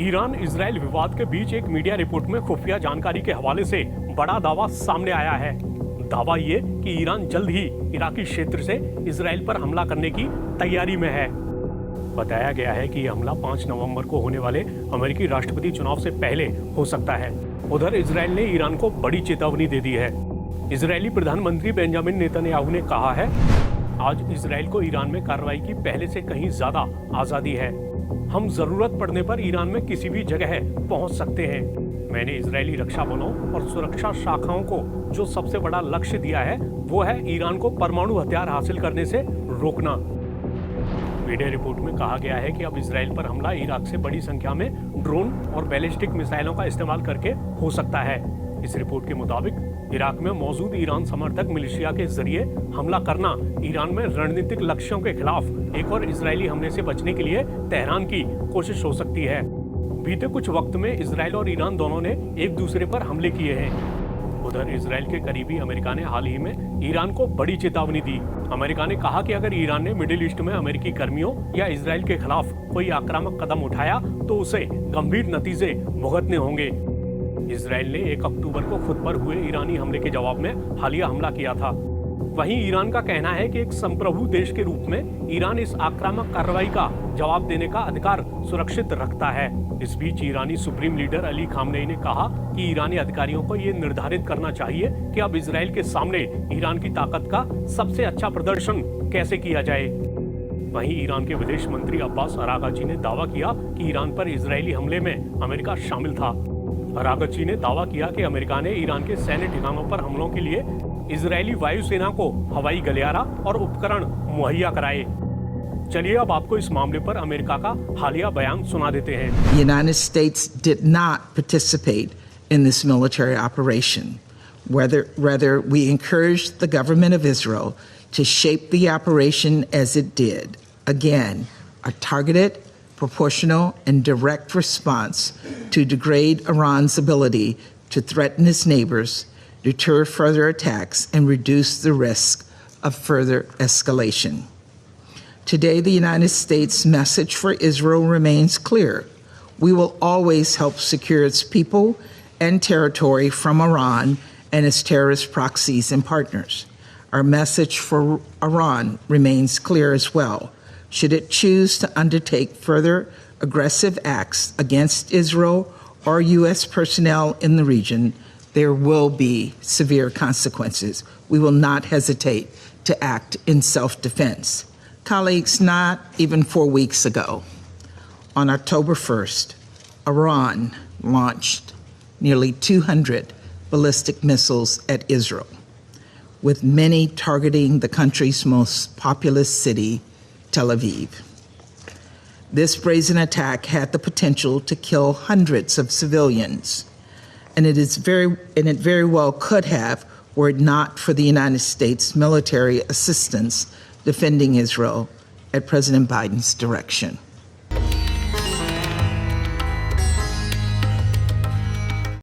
Iran Israel विवाद के बीच एक मीडिया रिपोर्ट में खुफिया जानकारी के हवाले से बड़ा दावा सामने आया है। दावा ये कि ईरान जल्द ही इराकी क्षेत्र से इजराइल पर हमला करने की तैयारी में है। बताया गया है कि यह हमला 5 नवंबर को होने वाले अमेरिकी राष्ट्रपति चुनाव से पहले हो सकता है। उधर इजराइल ने ईरान को बड़ी चेतावनी दे दी है। इजरायली प्रधानमंत्री बेंजामिन नेतन्याहू ने कहा है, आज इजराइल को ईरान में कार्रवाई की पहले से कहीं ज्यादा आजादी है। हम जरूरत पड़ने पर ईरान में किसी भी जगह पहुंच सकते हैं। मैंने इजरायली रक्षा बलों और सुरक्षा शाखाओं को जो सबसे बड़ा लक्ष्य दिया है वो है ईरान को परमाणु हथियार हासिल करने से रोकना। मीडिया रिपोर्ट में कहा गया है कि अब इजराइल पर हमला इराक से बड़ी संख्या में ड्रोन और बैलिस्टिक मिसाइलों का इस्तेमाल करके हो सकता है। इस रिपोर्ट के मुताबिक इराक में मौजूद ईरान समर्थक मिलिशिया के जरिए हमला करना ईरान में रणनीतिक लक्ष्यों के खिलाफ एक और इजरायली हमले से बचने के लिए तेहरान की कोशिश हो सकती है। बीते कुछ वक्त में इजराइल और ईरान दोनों ने एक दूसरे पर हमले किए हैं। उधर इजराइल के करीबी अमेरिका ने हाल ही में ईरान को बड़ी चेतावनी दी। अमेरिका ने कहा कि अगर ईरान ने मिडिल ईस्ट में अमेरिकी कर्मियों या इजराइल के खिलाफ कोई आक्रामक कदम उठाया तो उसे गंभीर नतीजे भुगतने होंगे। इजराइल ने 1 अक्टूबर को खुद पर हुए ईरानी हमले के जवाब में हालिया हमला किया था। वहीं ईरान का कहना है कि एक संप्रभु देश के रूप में ईरान इस आक्रामक कार्रवाई का जवाब देने का अधिकार सुरक्षित रखता है। इस बीच ईरानी सुप्रीम लीडर अली खामनेई ने कहा कि ईरानी अधिकारियों को ये निर्धारित करना चाहिए कि अब इजराइल के सामने ईरान की ताकत का सबसे अच्छा प्रदर्शन कैसे किया जाए। वहीं ईरान के विदेश मंत्री अब्बास अरागची ने दावा किया कि ईरान पर इजरायली हमले में अमेरिका शामिल था। अरागची ने दावा किया कि अमेरिका ने ईरान के सैन्य ठिकानों पर हमलों के लिए इजरायली वायुसेना को हवाई गलियारा और उपकरण मुहैया कराए। चलिए अब आपको इस मामले पर अमेरिका का हालिया बयान सुना देते हैं। The United States did not participate in this military operation. Rather, we encouraged the government of Israel to shape the operation as it did. Again, a targeted, proportional, and direct response to degrade Iran's ability to threaten its neighbors, deter further attacks, and reduce the risk of further escalation. Today, the United States' message for Israel remains clear. We will always help secure its people and territory from Iran and its terrorist proxies and partners. Our message for Iran remains clear as well. Should it choose to undertake further aggressive acts against Israel or U.S. personnel in the region, there will be severe consequences. We will not hesitate to act in self-defense. Colleagues, not even 4 weeks ago, on October 1st, Iran launched nearly 200 ballistic missiles at Israel, with many targeting the country's most populous city, Tel Aviv. This brazen attack had the potential to kill hundreds of civilians, and it very well could have were it not for the United States military assistance defending Israel at President Biden's direction.